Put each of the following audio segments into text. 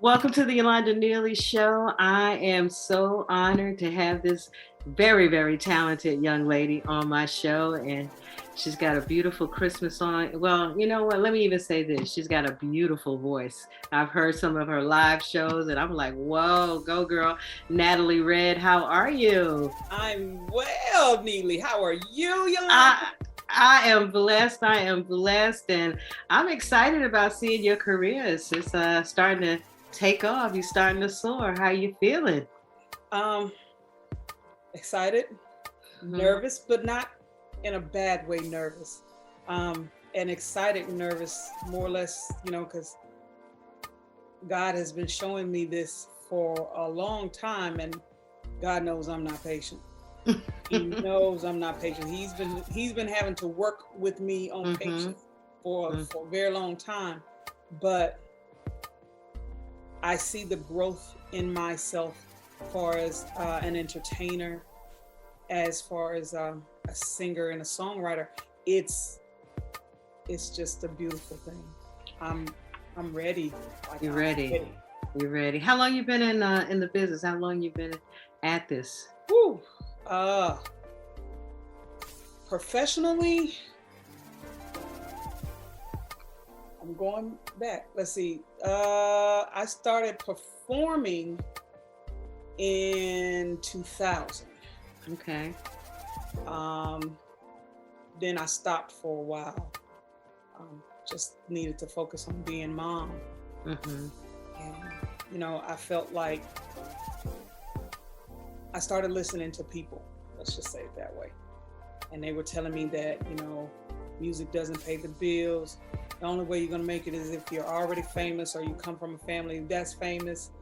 Welcome to the Yolanda Neely Show. I am so honored to have this very, very talented young lady on my show, and she's got a beautiful Christmas song. Well, you know what? Let me even say this. She's got a beautiful voice. I've heard some of her live shows, and I'm like, whoa, go girl. Natalie Redd, how are you? I'm well, Neely. How are you, Yolanda? I am blessed. I am blessed, and I'm excited about seeing your career. It's starting to take off. You're starting to soar. How you feeling? Excited, nervous, but not in a bad way. Nervous, and excited, nervous, more or less. Because God has been showing me this for a long time, and God knows I'm not patient. He knows I'm not patient. He's been having to work with me on patience for a very long time, but I see the growth in myself as far as an entertainer, as far as a singer and a songwriter. It's just a beautiful thing. I'm ready. You're ready. You're ready. How long you been in the business? How long you been at this? Woo. Professionally, I'm going back. Let's see. I started performing in 2000. Okay. Then I stopped for a while. Just needed to focus on being mom. And I felt like I started listening to people. Let's just say it that way. And they were telling me that music doesn't pay the bills. The only way you're going to make it is if you're already famous or you come from a family that's famous.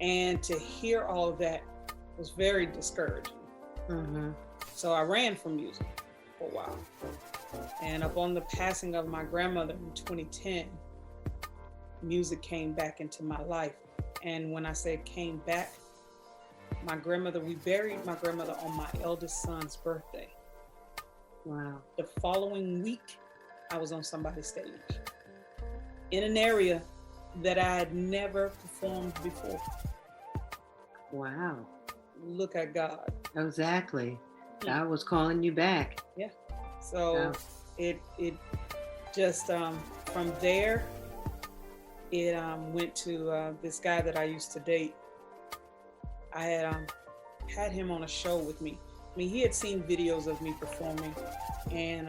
And to hear all of that was very discouraging. So I ran from music for a while. And upon the passing of my grandmother in 2010, music came back into my life. And when I say it came back, we buried my grandmother on my eldest son's birthday. Wow. The following week, I was on somebody's stage in an area that I had never performed before. Wow. Look at God. Exactly. God was calling you back. Yeah. So it just from there, it went to this guy that I used to date. I had him on a show with me. I mean, he had seen videos of me performing, and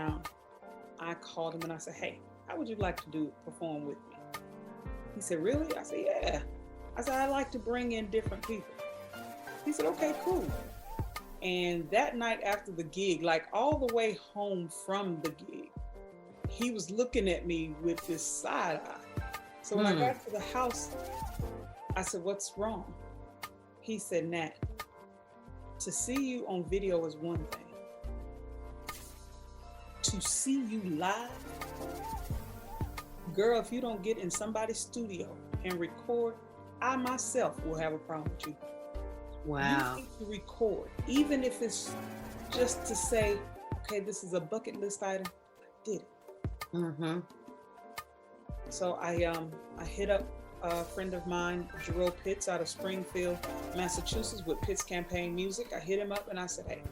I called him and I said, "Hey, how would you like to perform with me?" He said, "Really?" I said, "Yeah." I said, "I'd like to bring in different people." He said, "Okay, cool." And that night after the gig, like all the way home from the gig, he was looking at me with this side eye. So when I got to the house, I said, "What's wrong?" He said, "Nat, to see you on video is one thing. To see you live, girl, if you don't get in somebody's studio and record, I myself will have a problem with you." Wow. You need to record, even if it's just to say, okay, this is a bucket list item. I did it. So I hit up a friend of mine, Jerome Pitts, out of Springfield, Massachusetts, with Pitts Campaign Music. I hit him up and I said, "Hey,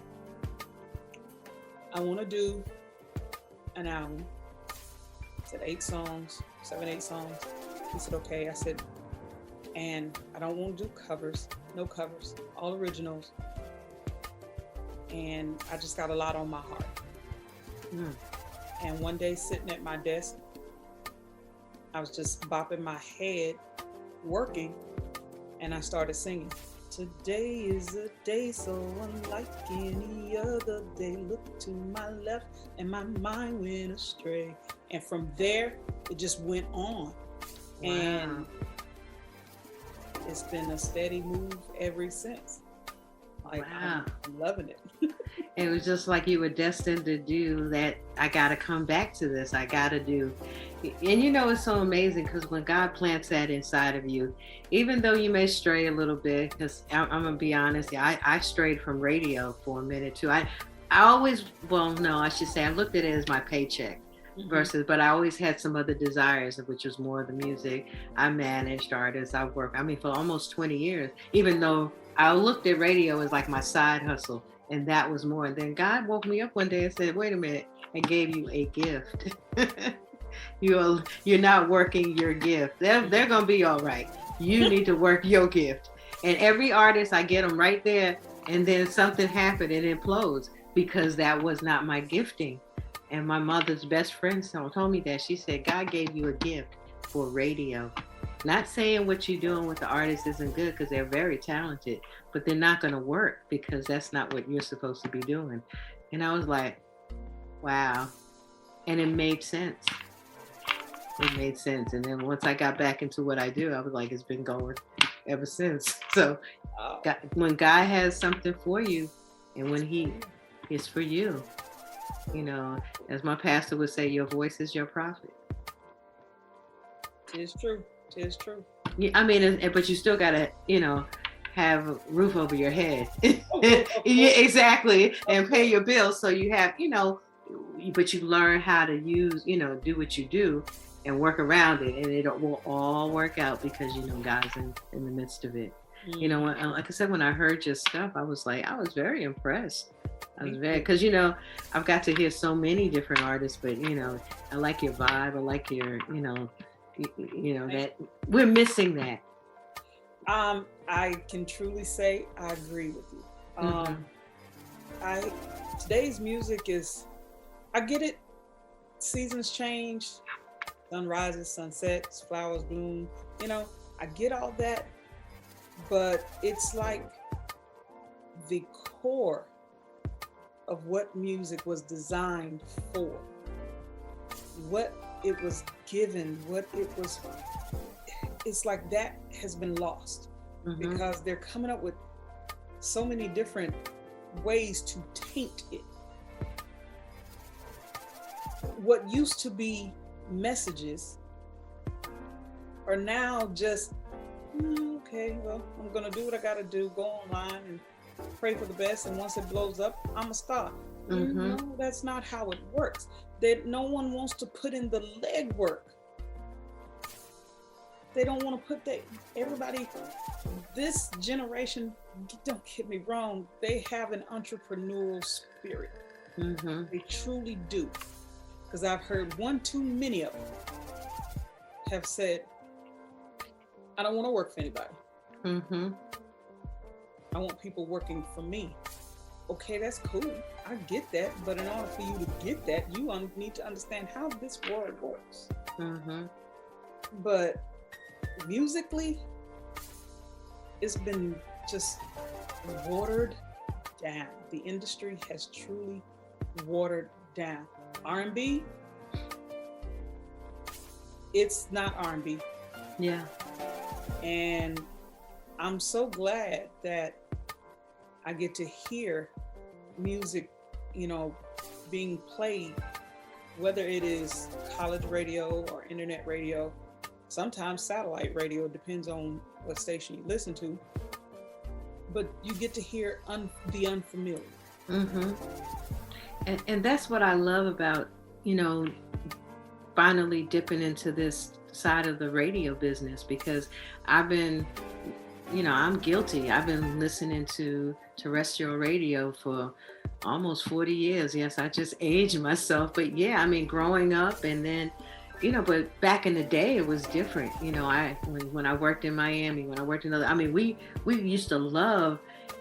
I want to do an album." I said 8 songs. He said, "Okay." I said, "And I don't want to do covers, no covers, all originals." And I just got a lot on my heart. And one day sitting at my desk, I was just bopping my head, working, and I started singing. "Today is a day so unlike any other day. Look to my left and my mind went astray." And from there, it just went on. Wow. And it's been a steady move ever since. Like, wow. I'm loving it. It was just like you were destined to do that. I got to come back to this. I got to do. And it's so amazing because when God plants that inside of you, even though you may stray a little bit, because I'm going to be honest, I strayed from radio for a minute too. I always, well, no, I should say I looked at it as my paycheck. versus, but I always had some other desires, which was more of the music. I managed artists. I worked, I mean, for almost 20 years, even though I looked at radio as like my side hustle, and that was more. And then God woke me up one day and said, wait a minute, I gave you a gift. You're not working your gift. They're going to be all right. You need to work your gift. And every artist, I get them right there, and then something happened, it implodes because that was not my gifting. And my mother's best friend told me that. She said, God gave you a gift for radio. Not saying what you're doing with the artists isn't good, because they're very talented, but they're not going to work because that's not what you're supposed to be doing. And I was like, wow. And it made sense. It made sense. And then once I got back into what I do, I was like, it's been going ever since. So God, when God has something for you, and when he is for you, you know, as my pastor would say, your voice is your prophet. It is true. It is true. Yeah, I mean, but you still gotta, you know, have a roof over your head. Yeah, exactly, and pay your bills. So you have, you know, but you learn how to use, you know, do what you do and work around it, and it will all work out because, you know, God's in the midst of it. Mm-hmm. You know, like I said, when I heard your stuff, I was very impressed. I was because, you know, I've got to hear so many different artists, but, you know, I like your vibe. I like your, you know, that we're missing that. I can truly say I agree with you. Today's music is, I get it. Seasons change, sun rises, sun sets, flowers bloom. You know, I get all that, but it's like the core of what music was designed for, what it was given, what it was, it's like that has been lost because they're coming up with so many different ways to taint it. What used to be messages are now just, okay, well, I'm gonna do what I gotta do, go online and pray for the best, and once it blows up, I'm a star. No, that's not how it works. No one wants to put in the legwork. They don't want to put everybody, this generation, don't get me wrong, they have an entrepreneurial spirit. They truly do. Because I've heard one too many of them have said, I don't want to work for anybody. I want people working for me. Okay, that's cool. I get that. But in order for you to get that, you need to understand how this world works. But musically, it's been just watered down. The industry has truly watered down. R&B, it's not R&B. Yeah. And I'm so glad that I get to hear music, you know, being played, whether it is college radio or internet radio, sometimes satellite radio, depends on what station you listen to. But you get to hear the unfamiliar. And that's what I love about, you know, finally dipping into this side of the radio business, because I've been, you know, I'm guilty. I've been listening to terrestrial radio for almost 40 years. Yes, I just aged myself. But yeah, I mean, growing up, and then, you know, but back in the day, it was different. You know, when I worked in Miami, when I worked in I mean, we used to love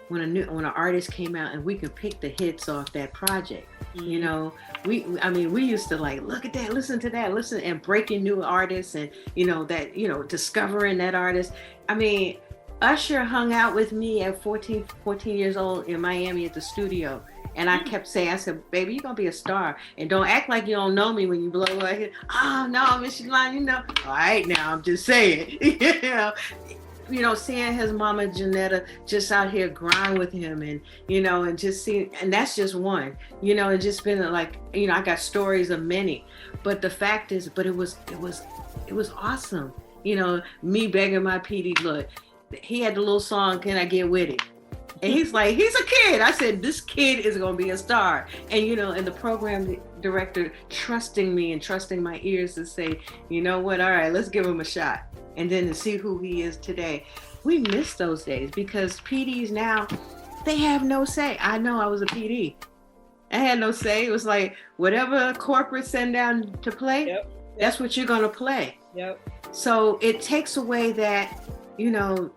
when an artist came out and we could pick the hits off that project. You know, we used to like, look at that, listen to that, listen, and breaking new artists, and, you know, that, you know, discovering that artist. I mean, Usher hung out with me at 14 years old in Miami at the studio. And I kept saying, I said, baby, you're going to be a star. And don't act like you don't know me when you blow away. Oh, no, Miss Yolanda, you know. All right, now, I'm just saying. You know, seeing his mama, Janetta, just out here grind with him, and, you know, and just seeing, and that's just one, you know, it's just been like, you know, I got stories of many. But the fact is, but it was awesome. You know, me begging my PD, look, he had the little song, Can I Get With It? And he's like, he's a kid. I said, this kid is going to be a star. And, you know, and the program director trusting me and trusting my ears to say, you know what, all right, let's give him a shot. And then to see who he is today. We miss those days because PDs now, they have no say. I know I was a PD. I had no say. It was like whatever corporate send down to play, Yep. that's what you're gonna play. Yep. So it takes away that, you know,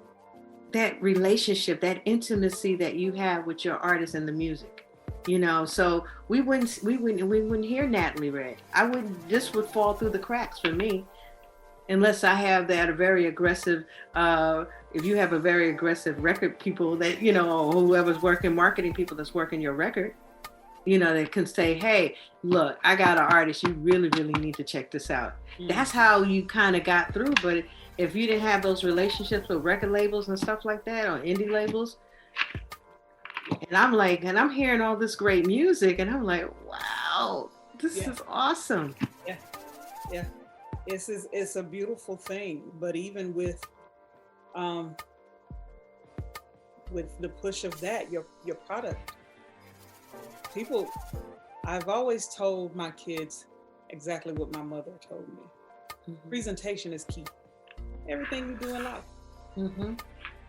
that relationship, that intimacy that you have with your artist and the music. You know, so we wouldn't hear Natalie Redd. This would fall through the cracks for me, unless I have that very aggressive. If you have a very aggressive record people that, you know, whoever's working marketing people that's working your record, you know, they can say, hey, look, I got an artist, you really, really need to check this out. That's how you kind of got through. But if you didn't have those relationships with record labels and stuff like that, or indie labels, and I'm hearing all this great music, and I'm like, wow, this is awesome. Yeah. It's a beautiful thing. But even with the push of that, your product, people, I've always told my kids exactly what my mother told me. Mm-hmm. Presentation is key. Everything you do in life. Mm-hmm.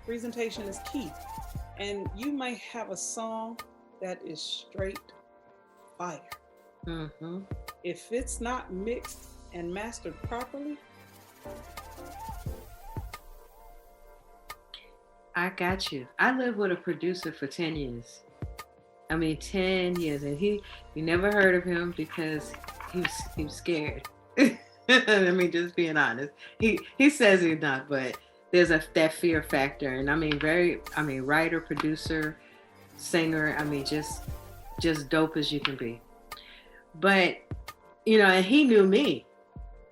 Presentation is key. And you might have a song that is straight fire. Mm-hmm. If it's not mixed and mastered properly. I got you. I lived with a producer for 10 years. 10 years. And you never heard of him because he was scared. Just being honest. He says he's not, but there's that fear factor. And writer, producer, singer, just dope as you can be. But, you know, and he knew me.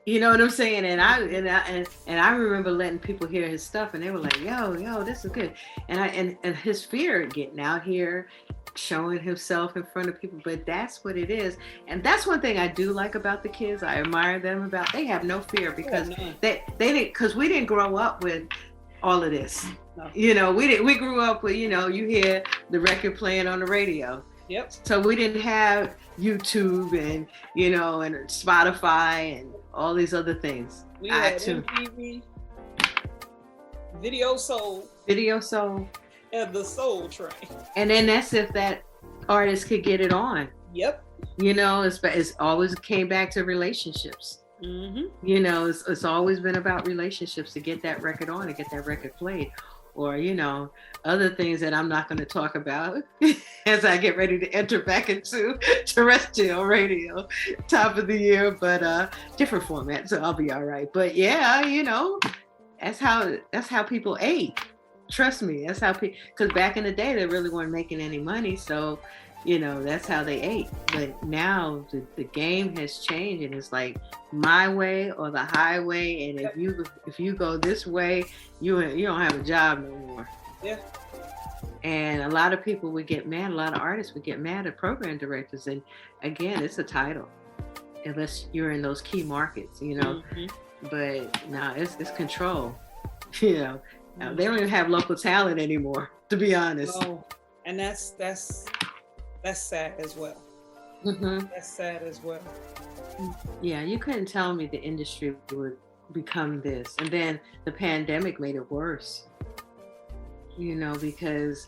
You know what I'm saying? And I remember letting people hear his stuff, and they were like, yo, this is good. And his fear of getting out here, showing himself in front of people, but that's what it is. And that's one thing I do like about the kids. I admire them about, they have no fear because they didn't, because we didn't grow up with all of this. No. You know, we grew up with, you know, you hear the record playing on the radio. Yep. So we didn't have YouTube and, you know, and Spotify and all these other things. We had MTV, Video Soul, and the Soul Train. And then that's if that artist could get it on. Yep. You know, it's always came back to relationships. Mm-hmm. You know, it's always been about relationships to get that record on and get that record played. Or, you know, other things that I'm not going to talk about as I get ready to enter back into terrestrial radio, top of the year, but different format, so I'll be all right. But yeah, you know, that's how people ate. Trust me, that's how people, because back in the day, they really weren't making any money, so, you know, that's how they ate. But now the game has changed, and it's like my way or the highway. And if you go this way, you don't have a job no more. Yeah. And a lot of people would get mad. A lot of artists would get mad at program directors. And again, it's a title, unless you're in those key markets, you know. Mm-hmm. But now it's control. You know, now, they don't even have local talent anymore, to be honest. Oh, and that's sad as well. Mm-hmm. That's sad as well. Yeah, you couldn't tell me the industry would become this. And then the pandemic made it worse. You know, because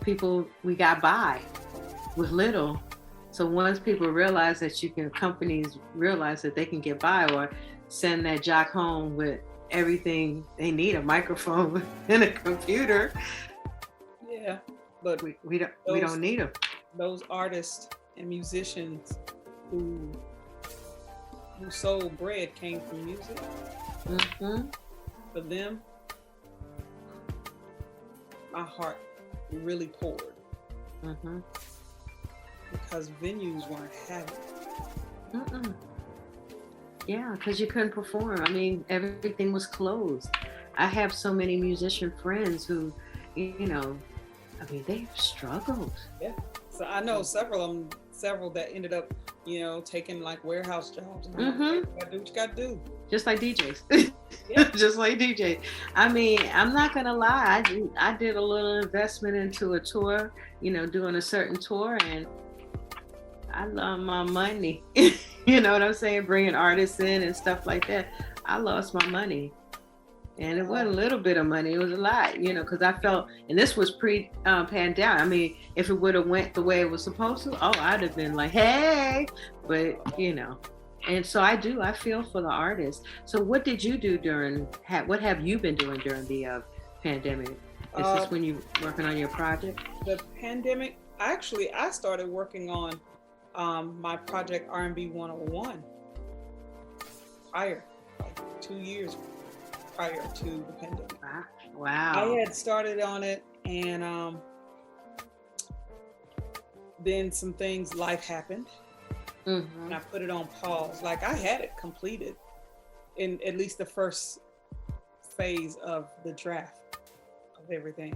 we got by with little. So once people realize that companies realize that they can get by, or send that jock home with everything they need, a microphone and a computer. Yeah, but we don't need them. Those artists and musicians who sold bread came from music. Mm-hmm. For them, my heart really poured. Mm-hmm. Because venues weren't having it. Mm-mm. Yeah, because you couldn't perform. Everything was closed. I have so many musician friends who, you know, they've struggled. Yeah. So I know several that ended up, you know, taking like warehouse jobs. Mm-hmm. You gotta do what you gotta do. Just like DJs. Yeah. Just like DJs. I'm not gonna lie. I did a little investment into a tour, you know, doing a certain tour, and I love my money. You know what I'm saying? Bringing artists in and stuff like that. I lost my money. And it wasn't a little bit of money, it was a lot, you know, because I felt, and this was pre-pandemic. I mean, if it would have went the way it was supposed to, oh, I'd have been like, hey, but, you know. And so I feel for the artists. So what did you do what have you been doing during the pandemic? Is this when you working on your project? The pandemic, actually, I started working on my project R&B 101 prior, like 2 years prior to the pandemic. Wow. I had started on it, and then some things, life happened, and I put it on pause. Like, I had it completed in at least the first phase of the draft of everything,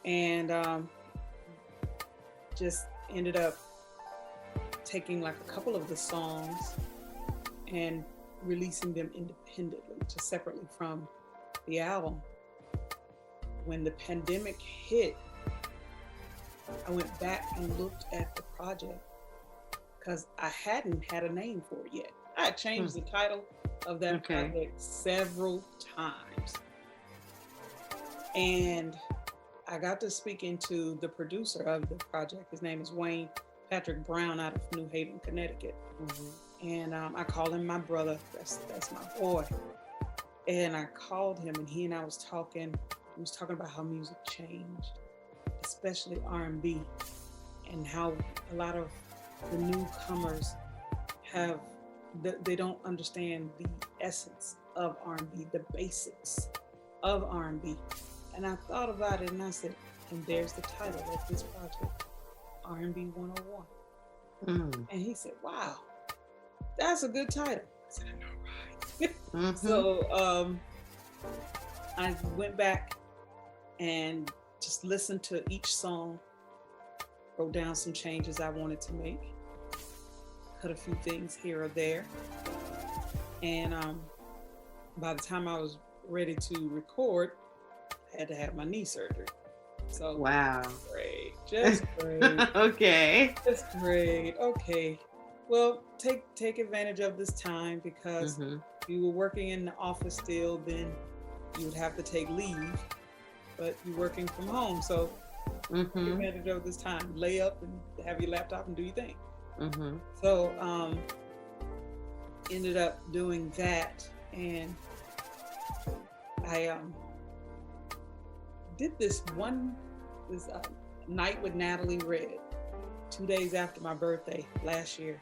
and just ended up taking like a couple of the songs and releasing them independently, just separately from the album. When the pandemic hit, I went back and looked at the project because I hadn't had a name for it yet. I had changed the title of that project several times. And I got to speaking to the producer of the project. His name is Wayne Patrick Brown out of New Haven, Connecticut. And I call him my brother. That's my boy. And I called him, and he and I was talking. He was talking about how music changed, especially R&B, and how a lot of the newcomers they don't understand the essence of R&B, the basics of R&B. And I thought about it, and I said, and there's the title of this project, R&B 101. And he said, wow, that's a good title. I said, I know, right? So I went back and just listened to each song, wrote down some changes I wanted to make, cut a few things here or there. And by the time I was ready to record, I had to have my knee surgery. So wow, great, just great. Okay, just great. Okay, well, take advantage of this time, because if you were working in the office still, then you would have to take leave. But you're working from home, so take advantage of this time. Lay up and have your laptop and do your thing. So ended up doing that, and I did this night with Natalie Redd 2 days after my birthday last year.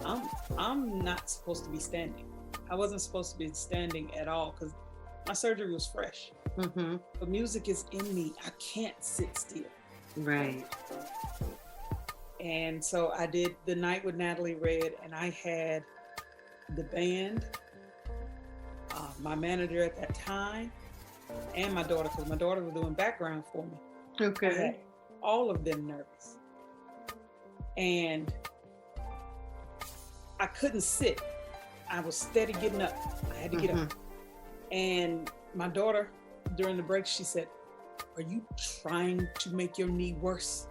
I'm not supposed to be standing. I wasn't supposed to be standing at all because my surgery was fresh. But music is in me. I can't sit still. Right. And so I did the night with Natalie Redd, and I had the band, my manager at that time, and my daughter, because my daughter was doing background for me. Okay. I had all of them nervous. And I couldn't sit. I was steady getting up. I had to get up. And my daughter, during the break, she said, "Are you trying to make your knee worse?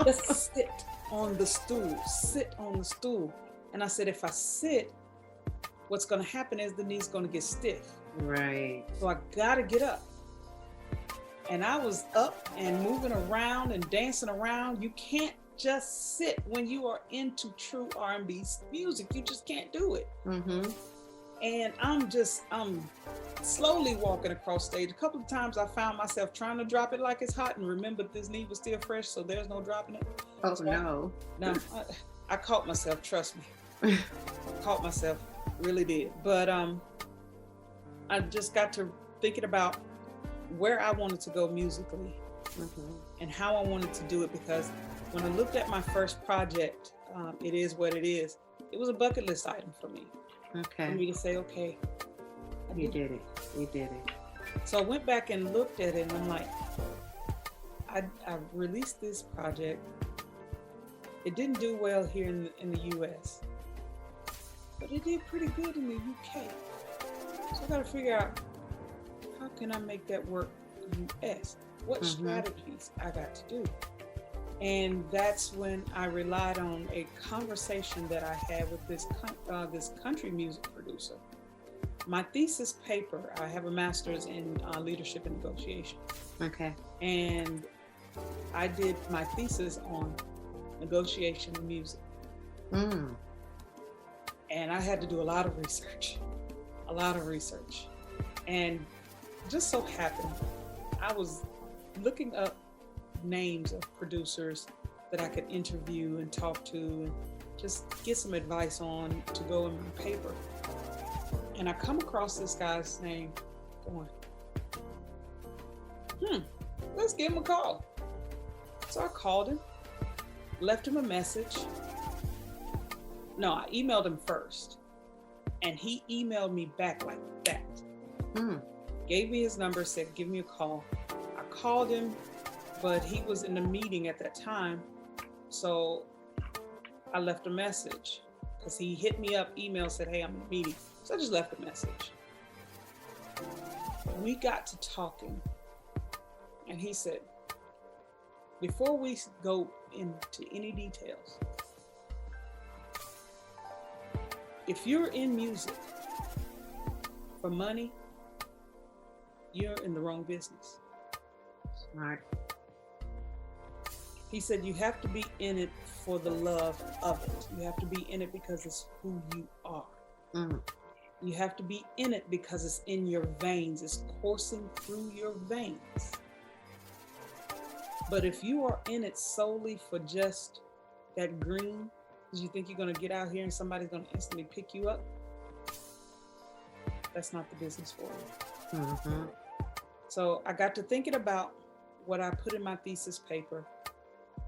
Just sit on the stool. Sit on the stool." And I said, if I sit, what's going to happen is the knee's going to get stiff. Right. So I got to get up. And I was up and moving around and dancing around. You can't just sit when you are into true R&B music. You just can't do it. And I'm slowly walking across stage. A couple of times I found myself trying to drop it like it's hot and remembered this knee was still fresh, so there's no dropping it. Oh, so no. I caught myself, trust me. Caught myself, really did. But I just got to thinking about where I wanted to go musically and how I wanted to do it, because when I looked at my first project, It Is What It Is, it was a bucket list item for me. Okay. For me to say, okay. You did it. So I went back and looked at it, and I'm like, I released this project. It didn't do well here in the US, but it did pretty good in the UK. So I got to figure out, how can I make that work in the US? What strategies I got to do? And that's when I relied on a conversation that I had with this country music producer. My thesis paper, I have a master's in leadership and negotiation. Okay. And I did my thesis on negotiation and music. Mm. And I had to do a lot of research. And just so happened, I was looking up names of producers that I could interview and talk to and just get some advice on to go in my paper. And I come across this guy's name going, let's give him a call. So I called him, left him a message. No, I emailed him first. And he emailed me back like that. Gave me his number, said, give me a call. I called him, but he was in a meeting at that time. So I left a message because he hit me up, email, said, hey, I'm in a meeting. So I just left a message. We got to talking. And he said, before we go into any details, if you're in music for money, you're in the wrong business. Smart. He said you have to be in it for the love of it. You have to be in it because it's who you are. You have to be in it because it's in your veins. It's coursing through your veins. But if you are in it solely for just that green, because you think you're going to get out here and somebody's going to instantly pick you up, that's not the business for you. Mm-hmm. So I got to thinking about what I put in my thesis paper,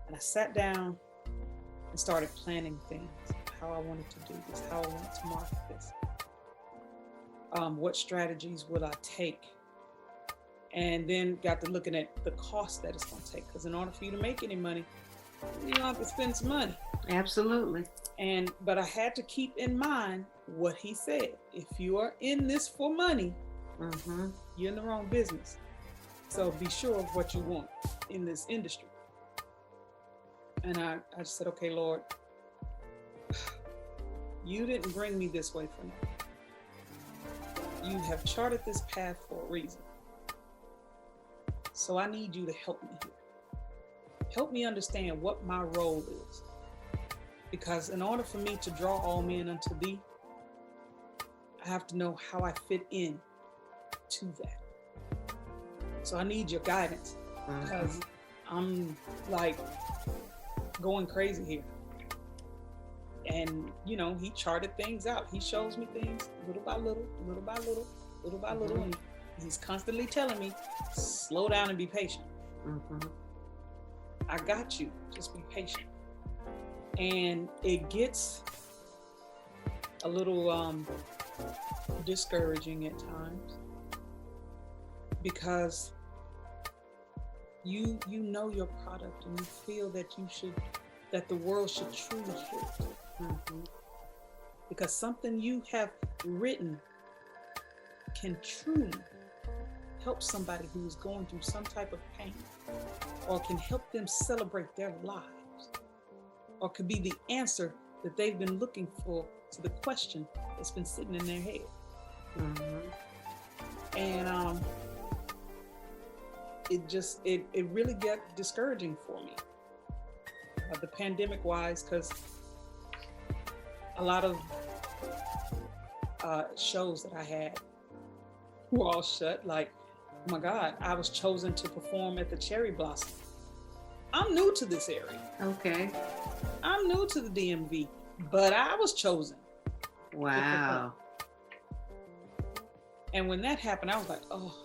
and I sat down and started planning things, how I wanted to do this, how I wanted to market this, what strategies would I take, and then got to looking at the cost that it's going to take, because in order for you to make any money, you have to spend some money. Absolutely. But I had to keep in mind what he said. If you are in this for money, you're in the wrong business. So be sure of what you want in this industry. And I just said, okay, Lord, you didn't bring me this way for nothing. You have charted this path for a reason. So I need you to help me here. Help me understand what my role is. Because in order for me to draw all men unto thee, I have to know how I fit in to that. So I need your guidance, because I'm like going crazy here. And, you know, he charted things out. He shows me things little by little, little by little, little by little. And he's constantly telling me, slow down and be patient. I got you. Just be patient. And it gets a little discouraging at times, because you know your product and you feel that the world should truly hear it. Because something you have written can truly help somebody who is going through some type of pain, or can help them celebrate their lives, or could be the answer that they've been looking for to the question that's been sitting in their head. And it really got discouraging for me, the pandemic wise, because a lot of shows that I had were all shut. Like, oh my God, I was chosen to perform at the Cherry Blossom. I'm new to this area. Okay. I'm new to the DMV, but I was chosen. Wow. And when that happened, I was like, oh,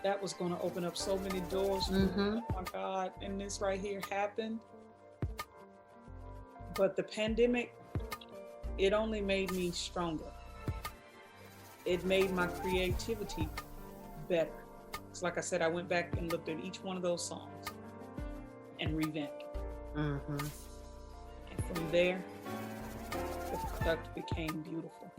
that was going to open up so many doors. Oh my God. And this right here happened. But the pandemic, it only made me stronger. It made my creativity better. It's like I said, I went back and looked at each one of those songs and revamped it. And from there, the product became beautiful.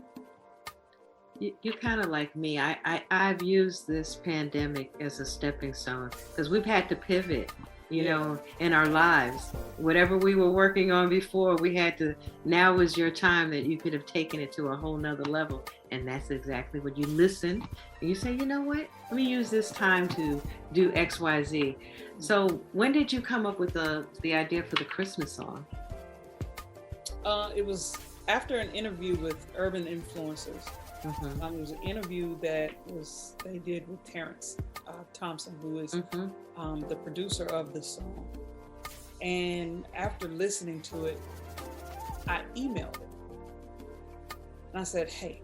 You're kind of like me. I've used this pandemic as a stepping stone, because we've had to pivot you know, in our lives. Whatever we were working on before, now was your time that you could have taken it to a whole nother level. And that's exactly what you listen and you say, you know what, let me use this time to do X, Y, Z. So when did you come up with the idea for the Christmas song? It was after an interview with Urban Influencers. Mm-hmm. It was an interview that they did with Terrence Thompson, who is the producer of the song. And after listening to it, I emailed him. And I said, hey,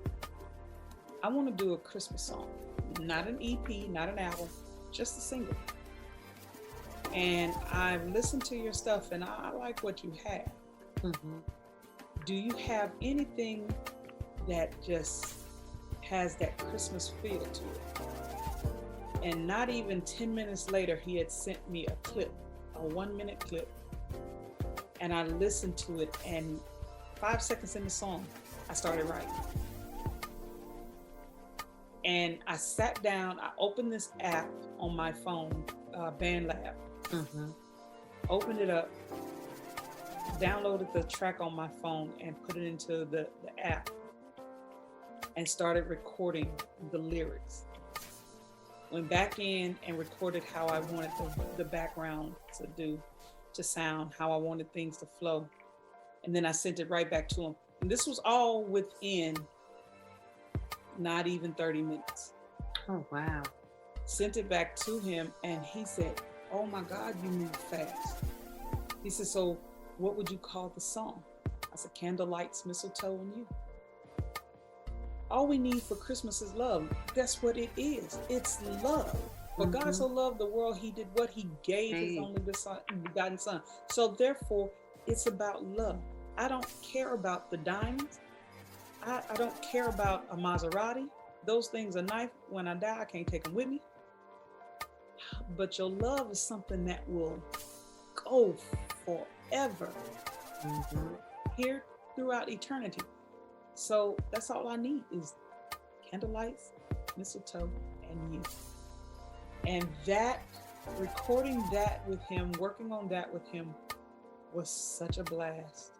I want to do a Christmas song. Not an EP, not an album, just a single. And I've listened to your stuff and I like what you have. Mm-hmm. Do you have anything that just has that Christmas feel to it? And not even 10 minutes later, he had sent me a clip, a 1-minute clip. And I listened to it, and 5 seconds in the song, I started writing. And I sat down, I opened this app on my phone, BandLab. Mm-hmm. Opened it up, downloaded the track on my phone and put it into the app and started recording the lyrics. Went back in and recorded how I wanted the background to sound, how I wanted things to flow. And then I sent it right back to him. And this was all within not even 30 minutes. Oh, wow. Sent it back to him and he said, oh my God, you move fast. He said, so what would you call the song? I said, Candlelight Mistletoe and You. All we need for Christmas is love. That's what it is. It's love. For God so loved the world, he did what? He gave his only begotten son. So therefore, it's about love. I don't care about the diamonds. I don't care about a Maserati. Those things are nice. When I die, I can't take them with me. But your love is something that will go forever. Here throughout eternity. So that's all I need is candlelights, mistletoe, and you. And that, recording that with him, working on that with him was such a blast.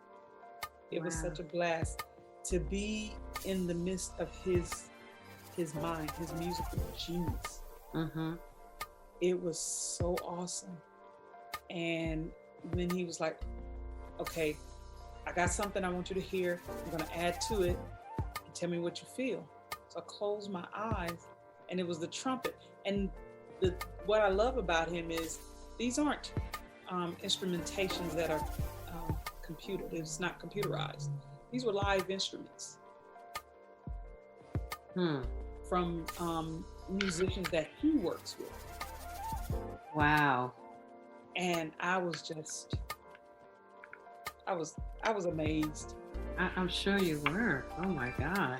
It was such a blast to be in the midst of his mind, his musical genius. It was so awesome. And then he was like, okay, I got something I want you to hear. I'm going to add to it and tell me what you feel. So I closed my eyes and it was the trumpet. And what I love about him is these aren't instrumentations that are computer. It's not computerized. These were live instruments from musicians that he works with. Wow. And I was amazed. I'm sure you were. Oh my God.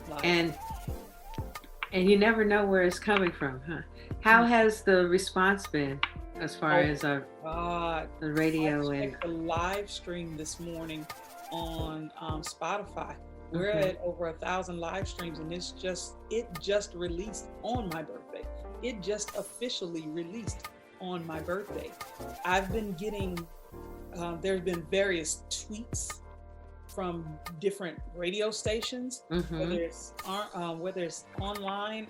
Like, and you never know where it's coming from, huh? How has the response been as far as the radio I checked the live stream this morning on Spotify. We're at over 1,000 live streams, and it just released on my birthday. It just officially released on my birthday. I've been getting there's been various tweets from different radio stations, whether it's online.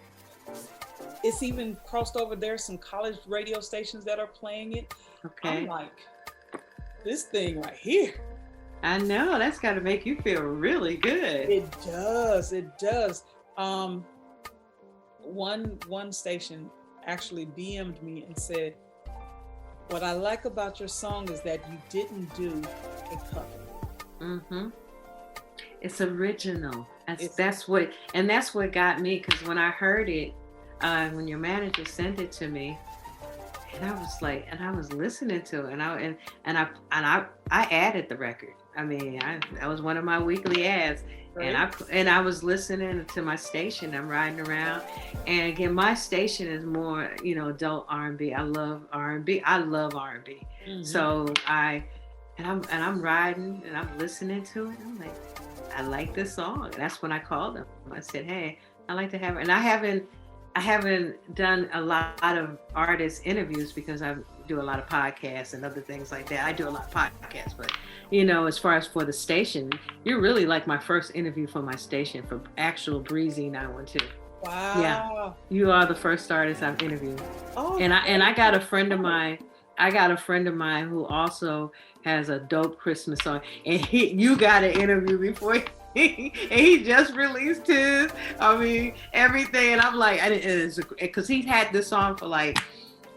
It's even crossed over. There's some college radio stations that are playing it. Okay. I'm like, this thing right here. I know, that's got to make you feel really good. It does. One station actually DM'd me and said, what I like about your song is that you didn't do a cover. It's original. That's what got me, because when I heard it, when your manager sent it to me, and I was like, and I was listening to it, and I added the record. I mean, that was one of my weekly ads, right. and I was listening to my station. I'm riding around, and again, my station is more, adult R&B. I love R&B. So I'm riding and I'm listening to it. I'm like, I like this song. That's when I called them. I said, hey, I like to have it, and I I haven't done a lot of artist interviews because I do a lot of podcasts and other things like that. I do a lot of podcasts, but as far as for the station, you're really like my first interview for my station for actual Breezy 912. Yeah, Wow. you are the first artist I've interviewed. Oh, And I got a friend of mine. I got a friend of mine who also has a dope Christmas song, and you got an interview before and he just released his. I mean, everything, and I'm like, I didn't, because he's had this song for like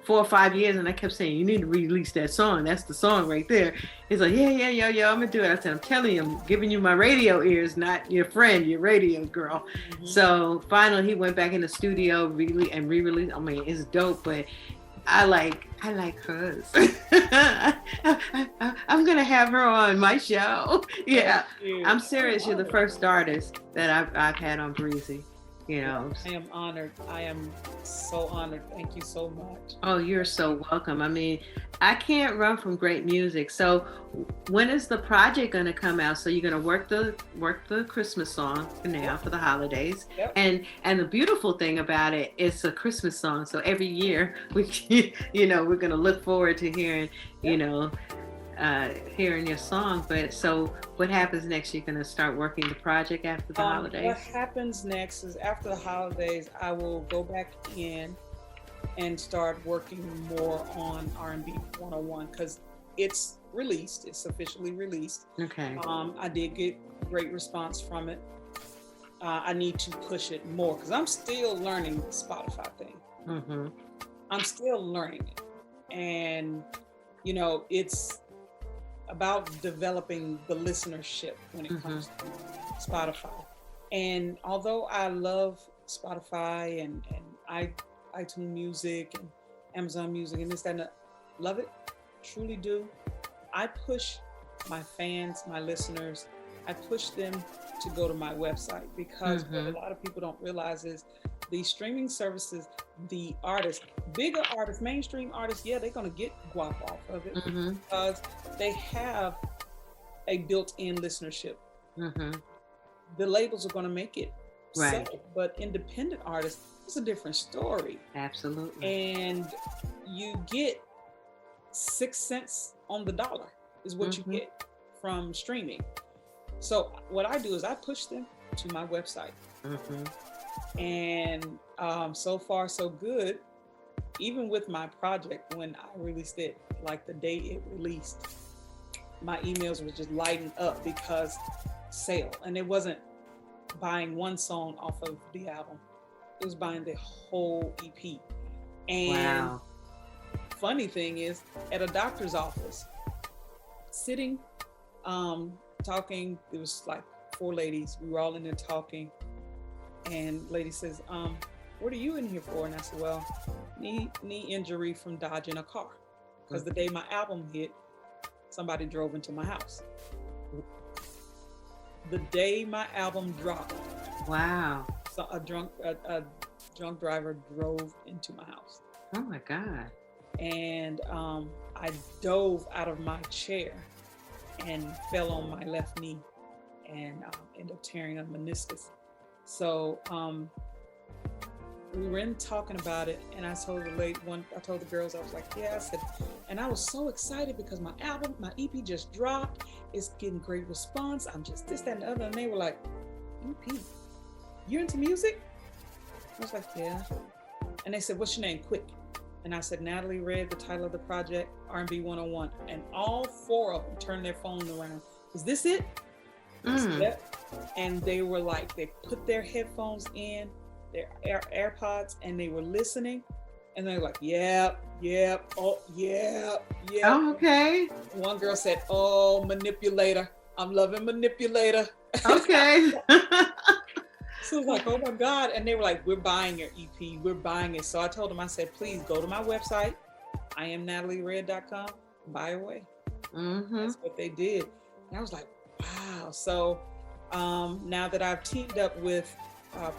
4 or 5 years, and I kept saying, you need to release that song. That's the song right there. He's like, yeah, I'm gonna do it. I said, I'm telling you, I'm giving you my radio ears, not your friend, your radio girl. Mm-hmm. So finally, he went back in the studio, really, and re-released. I mean, it's dope, but I like hers. I'm gonna have her on my show. Yeah, I'm serious. You're the first artist that I've had on Breezy. I am honored. I am so honored. Thank you so much. Oh, you're so welcome. I mean, I can't run from great music. So when is the project going to come out? So you're going to work the Christmas song for now, for the holidays. Yep. And the beautiful thing about it, it's a Christmas song. So every year we're going to look forward to hearing, hearing your song. But so what happens next? You're going to start working the project after the holidays? What happens next is after the holidays, I will go back in and start working more on R&B 101 because it's released. It's officially released. Okay. I did get great response from it. I need to push it more because I'm still learning the Spotify thing. Mm-hmm. I'm still learning it. And, it's about developing the listenership when it comes to Spotify. And although I love Spotify and iTunes Music and Amazon Music and this, that, and love it, truly do, I push my fans, my listeners, I push them to go to my website because what a lot of people don't realize is these streaming services, the artists, bigger artists, mainstream artists, they're going to get guap off of it because they have a built-in listenership. The labels are going to make it right. So, but independent artists, it's a different story. Absolutely. And you get 6 cents on the dollar is what you get from streaming. So what I do is I push them to my website. And so far so good. Even with my project, when I released it, like the day it released, my emails were just lighting up because sale. And it wasn't buying one song off of the album. It was buying the whole EP. And funny thing is, at a doctor's office, sitting, talking, there was like 4 ladies. We were all in there talking. And lady says, what are you in here for? And I said, well, knee injury from dodging a car. Because the day my album hit, somebody drove into my house. The day my album dropped. Wow. So a drunk driver drove into my house. Oh my God. And I dove out of my chair and fell on my left knee and ended up tearing a meniscus. So we were in talking about it, and I told the girls, I was like, I said, and I was so excited because my album, my EP just dropped. It's getting great response. I'm just this, that, and the other. And they were like, EP, you're into music? I was like, yeah. And they said, what's your name? Quick. And I said, Natalie Redd, the title of the project, R&B 101. And all 4 of them turned their phone around. Is this it? And they were like, they put their headphones in, their AirPods, and they were listening. And they were like, yep, oh, yeah. Oh, okay. One girl said, oh, Manipulator. I'm loving Manipulator. Okay. So I was like, oh my God. And they were like, we're buying your EP. We're buying it. So I told them, I said, please go to my website, IamNatalieRedd.com, buy away. That's what they did. And I was like, wow. So now that I've teamed up with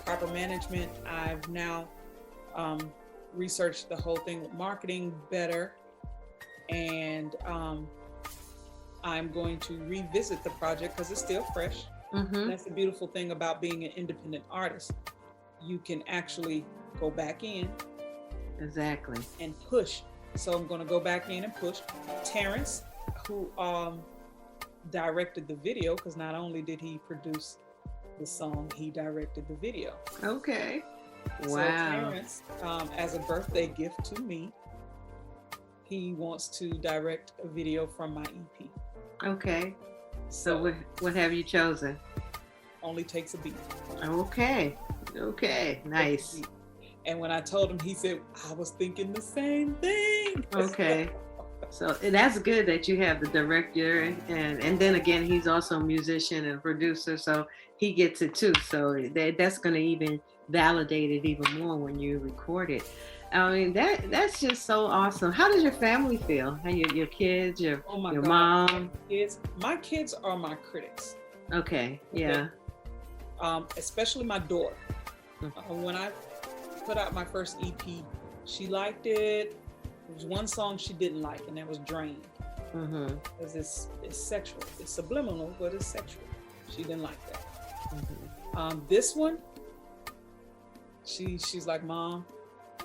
Proper Management, I've now researched the whole thing with marketing better. And I'm going to revisit the project because it's still fresh. That's the beautiful thing about being an independent artist. you can actually go back in. Exactly. And push. So I'm going to go back in and push. Terrence, who directed the video, because not only did he produce the song, he directed the video. Okay. Wow. So Terrence, as a birthday gift to me, he wants to direct a video from my EP. Okay. So what have you chosen? Only Takes a Beat. Okay. Okay. Nice. And when I told him, he said, I was thinking the same thing. Okay. So that's good that you have the director, and then again, he's also a musician and producer, so he gets it too. So that's going to even validate it even more when you record it. I mean, that's just so awesome. How does your family feel? How your kids, your God. mom? My kids are my critics. Okay. Yeah. Especially my daughter. When I put out my first EP, she liked it. There was one song she didn't like, and that was Drained. Because it's sexual. It's subliminal, but it's sexual. She didn't like that. This one, she's like, Mom,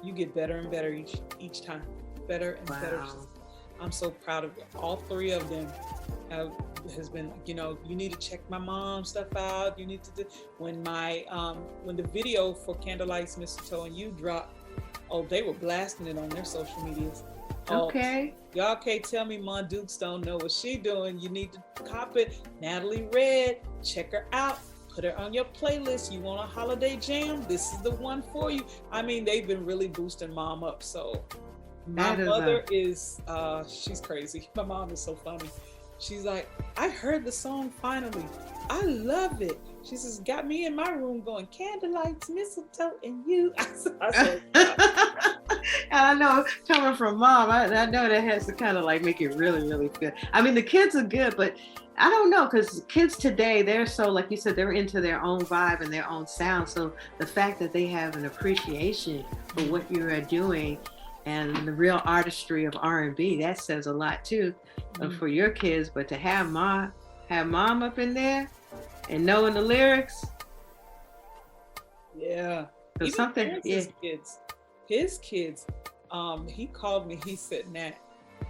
you get better and better each time. Better and better. I'm so proud of it. All three of them has been like, you need to check my mom's stuff out. You need to do when the video for Candlelight Mistletoe and You dropped. Oh, they were blasting it on their social medias. Okay. Y'all can't tell me Mon Dukes don't know what she doing. You need to cop it. Natalie Redd, check her out. Put her on your playlist. You want a holiday jam? This is the one for you. I mean, they've been really boosting Mom up. So my mother is she's crazy. My mom is so funny. She's like, I heard the song finally. I love it. She says, got me in my room going, Candlelight, Mistletoe, and You. I said, I know, coming from Mom, I know that has to kind of like make it really, really good. I mean, the kids are good, but I don't know, because kids today, they're so, like you said, they're into their own vibe and their own sound. So the fact that they have an appreciation for what you are doing and the real artistry of R&B, that says a lot too for your kids. But to have Mom up in there and knowing the lyrics. Yeah. So something. Yeah. His kids, he called me, he said, Nat,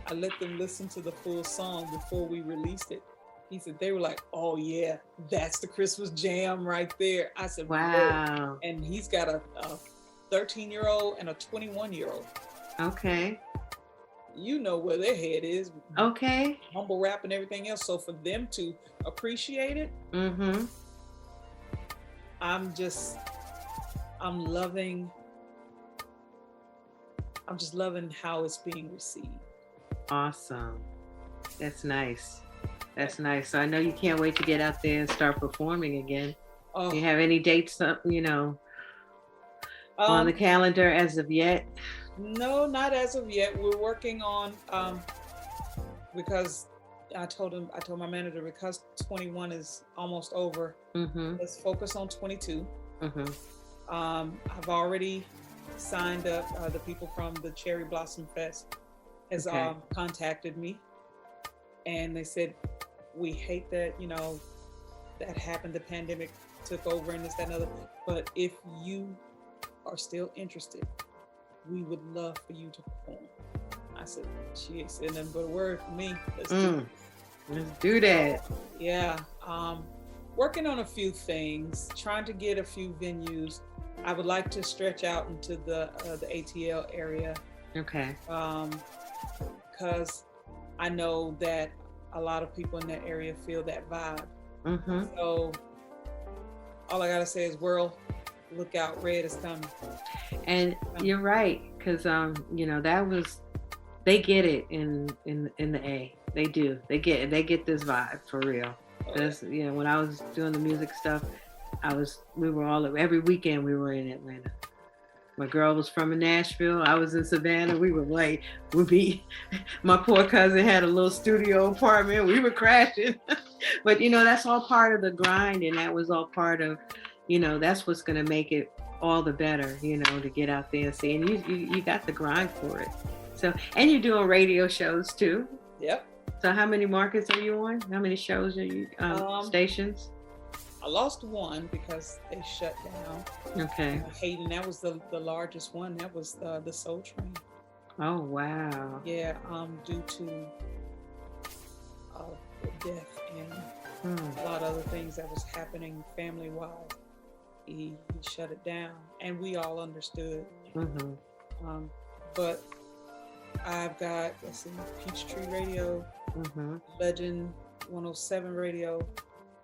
I let them listen to the full song before we released it. He said, they were like, oh yeah, that's the Christmas jam right there. I said, wow. Whoa. And he's got a 13-year-old and a 21-year-old. Okay. You know where their head is. Okay. Humble rap and everything else. So for them to appreciate it, I'm just loving how it's being received. Awesome. That's nice. That's nice. So I know you can't wait to get out there and start performing again. Do you have any dates, on the calendar as of yet? No, not as of yet. We're working on, because I told my manager, because 21 is almost over, let's focus on 22. I've already signed up. The people from the Cherry Blossom Fest has contacted me, and they said, we hate that, that happened. The pandemic took over and this, that, and other. But if you are still interested, we would love for you to perform. I said, she ain't said nothing but a word for me. Let's do that. Yeah. Working on a few things, trying to get a few venues. I would like to stretch out into the ATL area. Okay. Because I know that a lot of people in that area feel that vibe. So all I gotta say is, world, look out, Red is coming. And you're right, because they get it in the A. They do. They get this vibe for real. Because when I was doing the music stuff, every weekend we were in Atlanta. My girl was from Nashville. I was in Savannah. My poor cousin had a little studio apartment. We were crashing. But, that's all part of the grind. And that was all part of, that's what's going to make it all the better, to get out there and see. And you got the grind for it. So, and you're doing radio shows too. Yep. So how many markets are you on? How many shows are you, stations? I lost one because they shut down. Okay. Hayden, that was the largest one. That was the Soul Train. Oh, wow. Yeah, due to death and a lot of other things that was happening family wise, he shut it down, and we all understood. But I've got, let's see, Peachtree Radio, Legend 107 Radio,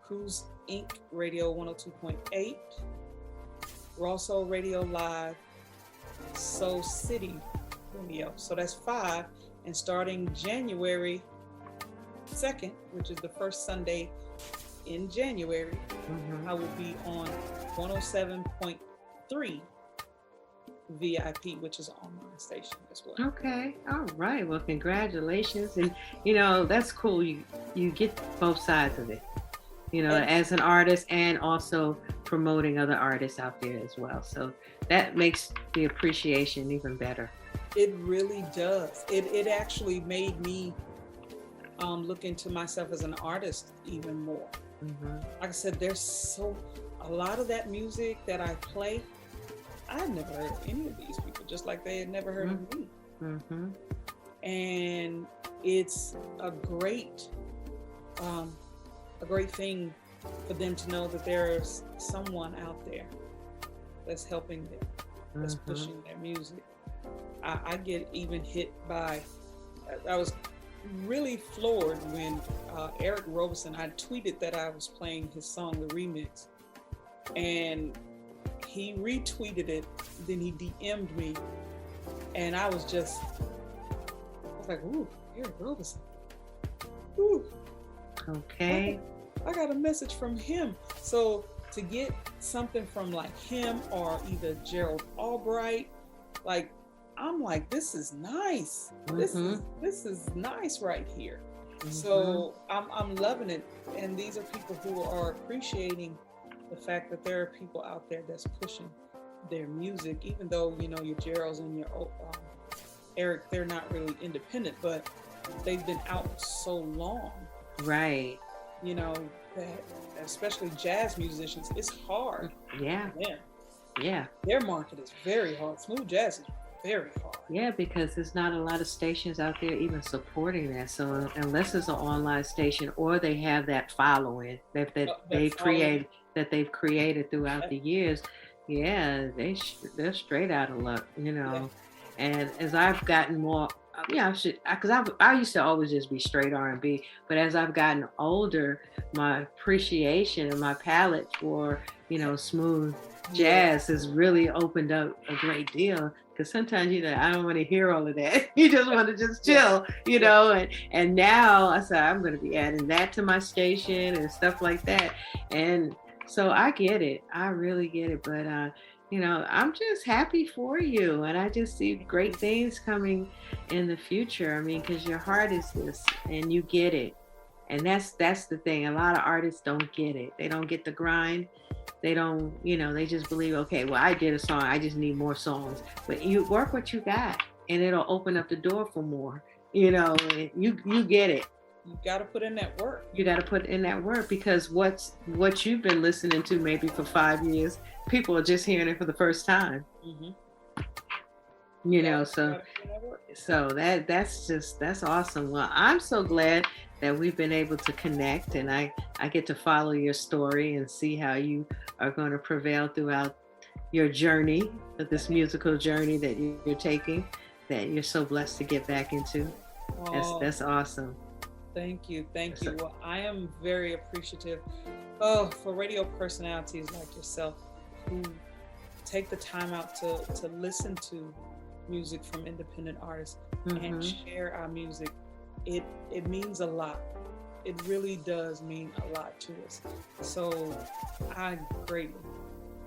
Cruise Inc. Radio 102.8, Raw Soul Radio Live, Soul City Radio. So that's 5. And starting January 2nd, which is the first Sunday in January, I will be on 107.3 VIP, which is an online station as well. Okay. All right. Well, congratulations. And, that's cool. You get both sides of it, as an artist and also promoting other artists out there as well. So that makes the appreciation even better. It really does. It actually made me look into myself as an artist even more. Like I said, there's a lot of that music that I play, I've never heard of any of these people, just like they had never heard of me. And it's a great thing for them to know that there's someone out there that's helping them, that's pushing their music. I get even hit by, I was really floored when Eric Robeson, I tweeted that I was playing his song, the remix, and he retweeted it, then he DM'd me, and I was like, ooh, Eric Robeson. Ooh. Okay. I got a message from him. So to get something from like him or either Gerald Albright, like, I'm like, this is nice. This is nice right here. So I'm loving it. And these are people who are appreciating the fact that there are people out there that's pushing their music, even though, your Geralds and your Eric, they're not really independent, but they've been out so long. Right. That especially jazz musicians, it's hard. Yeah. Yeah. Their market is very hard. Smooth jazz is very hard. Yeah, because there's not a lot of stations out there even supporting that. So unless it's an online station or they have that following that they've created throughout the years, yeah, they're straight out of luck, Yeah. And as I've gotten more, because I used to always just be straight R&B, but as I've gotten older, my appreciation and my palette for smooth jazz has really opened up a great deal. Because sometimes I don't want to hear all of that. You just want to just chill, and now I said I'm going to be adding that to my station and stuff like that. And so I get it. I really get it. But I'm just happy for you, and I just see great things coming in the future. I mean, because your heart is this, and you get it, and that's the thing. A lot of artists don't get it. They don't get the grind. They don't, they just believe, okay, well, I did a song, I just need more songs. But you work what you got, and it'll open up the door for more. You get it. You got to put in that work. You got to put in that work, because what you've been listening to maybe for 5 years, people are just hearing it for the first time. So that's awesome. Well, I'm so glad that we've been able to connect, and I get to follow your story and see how you are going to prevail throughout your journey, this musical journey that you're taking, that you're so blessed to get back into. That's awesome. Thank you. Well, I am very appreciative for radio personalities like yourself who take the time out to listen to music from independent artists and share our music. It means a lot. It really does mean a lot to us. So I greatly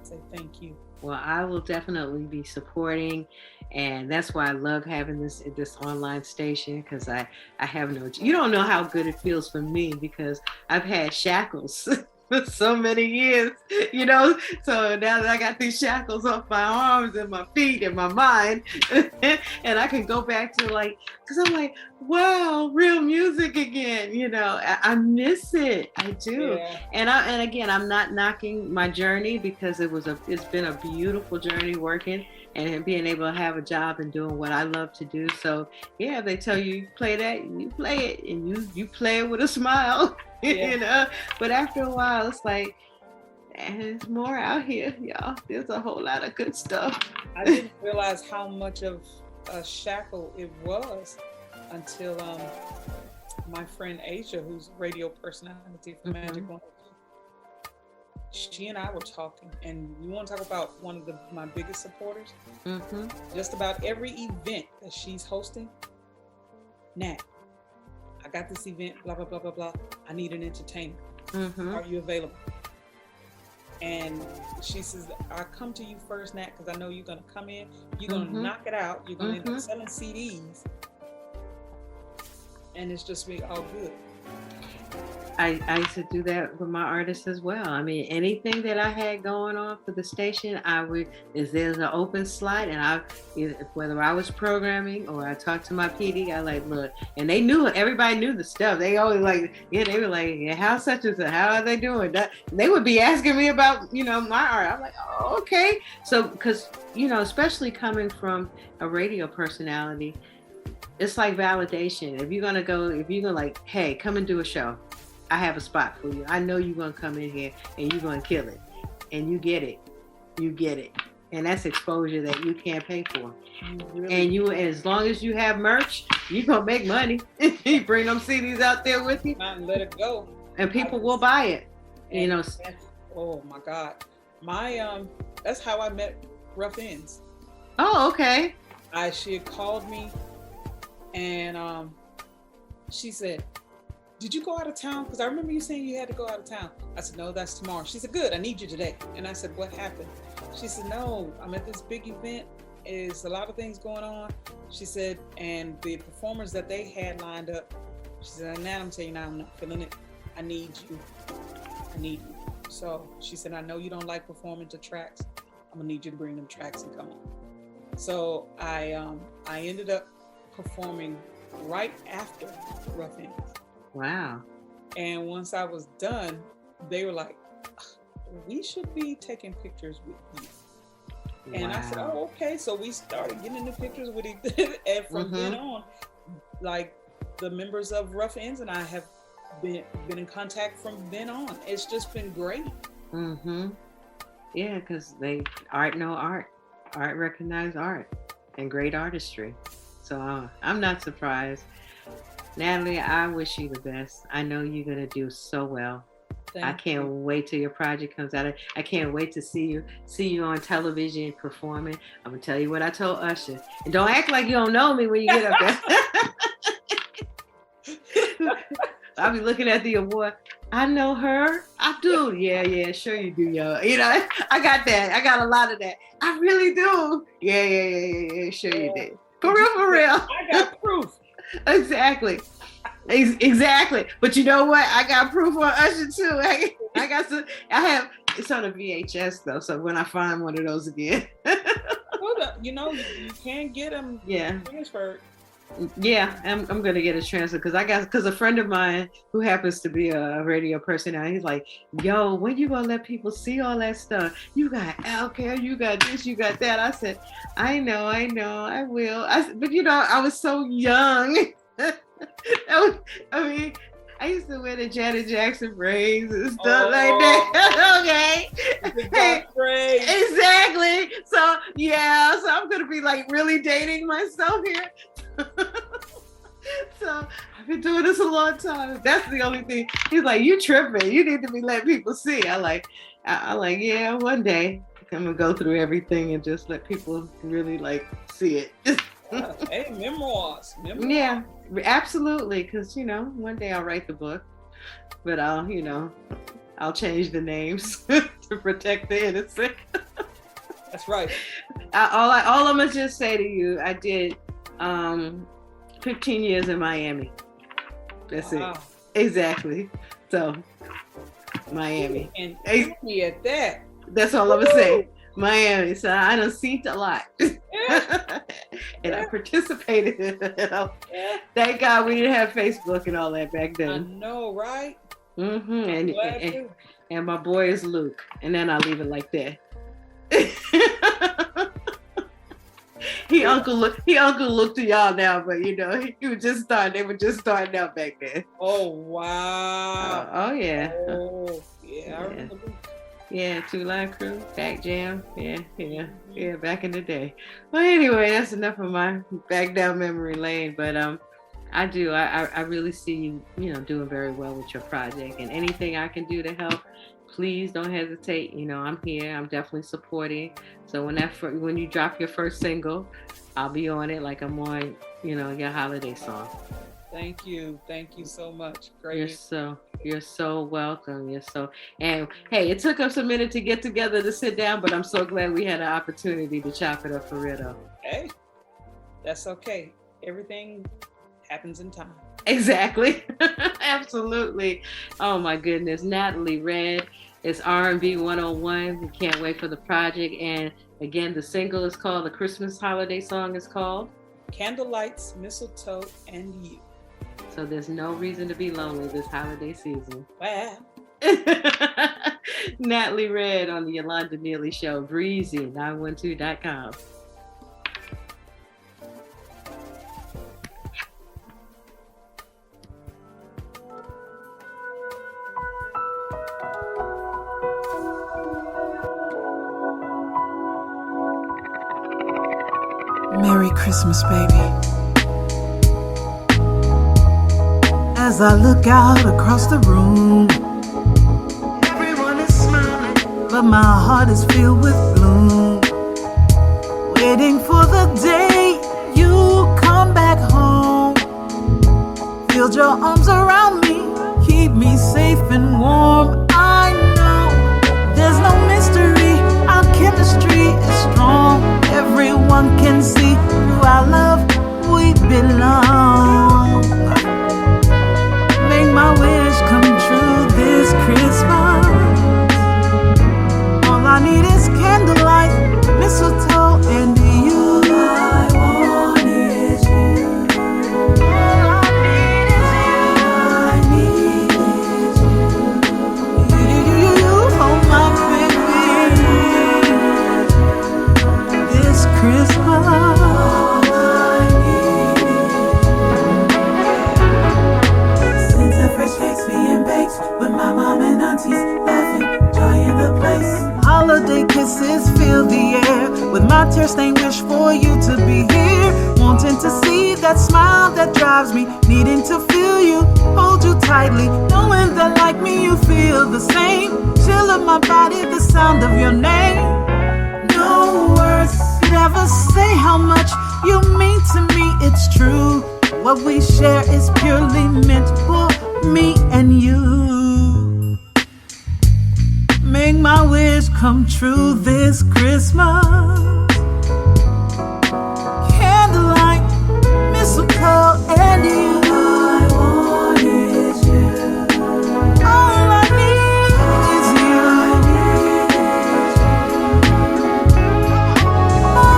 say thank you. Well, I will definitely be supporting, and that's why I love having this online station, because I have you don't know how good it feels for me, because I've had shackles for so many years, you know. So now that I got these shackles off my arms and my feet and my mind, and I can go back to like, because I'm like, wow, real music again. You know, I miss it. I do. Yeah. And again, I'm not knocking my journey because it's been a beautiful journey working and being able to have a job and doing what I love to do. So yeah, they tell you play that, you play it, and you play it with a smile, Yeah. you know. But after a while, it's like, and there's more out here, y'all. There's a whole lot of good stuff. I didn't realize how much of a shackle it was until my friend Asia, who's radio personality for Magic 102, she and I were talking, and you want to talk about one of my biggest supporters? Just about every event that she's hosting, Nat, I got this event, blah, blah, blah, blah, blah. I need an entertainer. Are you available? And she says, I'll come to you first, Nat, because I know you're going to come in, you're going to knock it out, you're going to end up selling CDs, and it's just be all good. I used to do that with my artists as well. I mean, anything that I had going on for the station, there's an open slot, and whether I was programming or I talked to my PD, I like, look, and everybody knew the stuff. They always like, yeah, they were like, yeah, how such and such, how are they doing that? And they would be asking me about, you know, my art. I'm like, oh, okay. So, because, you know, especially coming from a radio personality, it's like validation. If you're gonna like, hey, come and do a show, I have a spot for you. I know you're going to come in here and you're going to kill it. And you get it. You get it. And that's exposure that you can't pay for. Really? And as long as you have merch, you're going to make money. You bring them CDs out there with you. And let it go. And people will buy it. You know. Oh my God. That's how I met Rough Ends. Oh, okay. She had called me and she said, did you go out of town? Because I remember you saying you had to go out of town. I said, no, that's tomorrow. She said, good, I need you today. And I said, what happened? She said, no, I'm at this big event. There's a lot of things going on. She said, and the performers that they had lined up, she said, Nat, I'm telling you now, I'm not feeling it. I need you. So she said, I know you don't like performing to tracks. I'm gonna need you to bring them tracks and come on. So I ended up performing right after Rough Ends. Wow. And once I was done, they were like, we should be taking pictures with you. And I said, oh, okay. So we started getting into pictures with each other. And from then on, like the members of Rough Ends and I have been in contact from then on. It's just been great. Yeah, because art know art. Art recognize art and great artistry. So I'm not surprised. Natalie, I wish you the best. I know you're going to do so well. I can't wait till your project comes out. I can't wait to see you on television performing. I'm going to tell you what I told Usher. And don't act like you don't know me when you get up there. I'll be looking at the award. I know her. I do. Yeah, sure you do, yo. You know, I got that. I got a lot of that. I really do. Yeah, sure you did. For real. I got proof. Exactly. But you know what? I got proof on Usher too. It's on a VHS though. So when I find one of those again. Hold up. You know, you can't get them transferred. Yeah, I'm gonna get a transfer because a friend of mine who happens to be a radio personality, he's like, yo, when you gonna let people see all that stuff? You got Alcare, you got this, you got that. I said, I know, I will. But you know, I was so young. I used to wear the Janet Jackson braids and stuff like that. Okay. Exactly. So I'm gonna be like really dating myself here. So I've been doing this a long time. That's the only thing. He's like, you tripping. You need to be letting people see. I like, yeah, one day I'm gonna go through everything and just let people really like see it. Hey, memoirs. Yeah, absolutely. Because one day I'll write the book, but I'll change the names to protect the innocent. That's right. All I'm gonna just say to you, I did 15 years in Miami. That's it. Exactly. So Miami. And Hey, me at that. that's all I'm gonna say. Miami. So I done seen a lot. Yeah, And I yeah, participated in it. yeah. Thank God we didn't have Facebook and all that back I then. know, right? Mm-hmm. I'm And, glad and too. and my boy is Luke. And then I leave it like that. Yeah. He Uncle Luke to y'all now, but you know, he was just starting, they were just starting out back then. Oh wow. Oh yeah. Oh yeah, I Yeah. remember. Yeah, Two Line Crew, Back Jam. Yeah, back in the day. Well, anyway, that's enough of my back down memory lane. But I really see you, doing very well with your project. And anything I can do to help, please don't hesitate. I'm here. I'm definitely supporting. So when you drop your first single, I'll be on it like I'm on, your holiday song. Thank you so much. Great. You're so welcome. And hey, it took us a minute to get together to sit down, but I'm so glad we had an opportunity to chop it up for real though. Hey, that's okay. Everything happens in time. Exactly. Absolutely. Oh my goodness. Natalie Redd is R&B 101. We can't wait for the project. And again, the single is called, the Christmas holiday song is called Candlelight, Mistletoe, and You. So there's no reason to be lonely this holiday season. Wow. Natalie Redd on the Yolanda Neely Show, breezy912.com. Merry Christmas, baby. As I look out across the room, everyone is smiling, but my heart is filled with gloom. Waiting for the day you come back home. Feel your arms around me, keep me safe and warm. I know there's no mystery, our chemistry is strong. Everyone can see through our love we belong. Make my wish come true this Christmas. All I need is candlelight, mistletoe, and you. All I want is you. All I need is you. You, oh my baby. This Christmas. With my mom and aunties laughing, joy in the place. Holiday kisses fill the air, with my tear-stained wish for you to be here. Wanting to see that smile that drives me, needing to feel you, hold you tightly, knowing that like me you feel the same. Chill of my body, the sound of your name. No words could ever say how much you mean to me, it's true. What we share is purely meant for me and you. Make my wish come true this Christmas. Candlelight, mistletoe, and you. All I want is you. All I need is you. My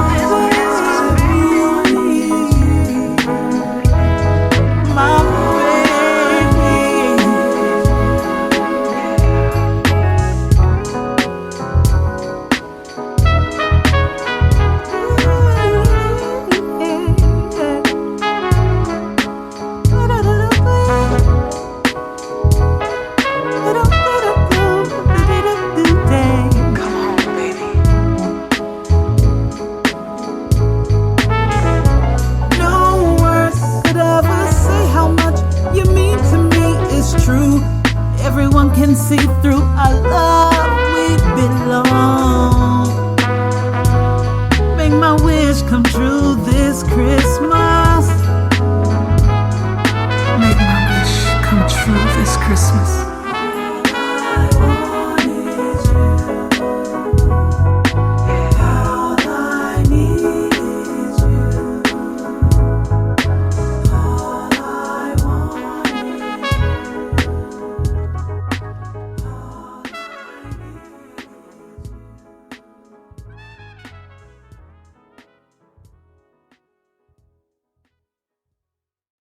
everyone can see through our love we belong. Make my wish come true this Christmas.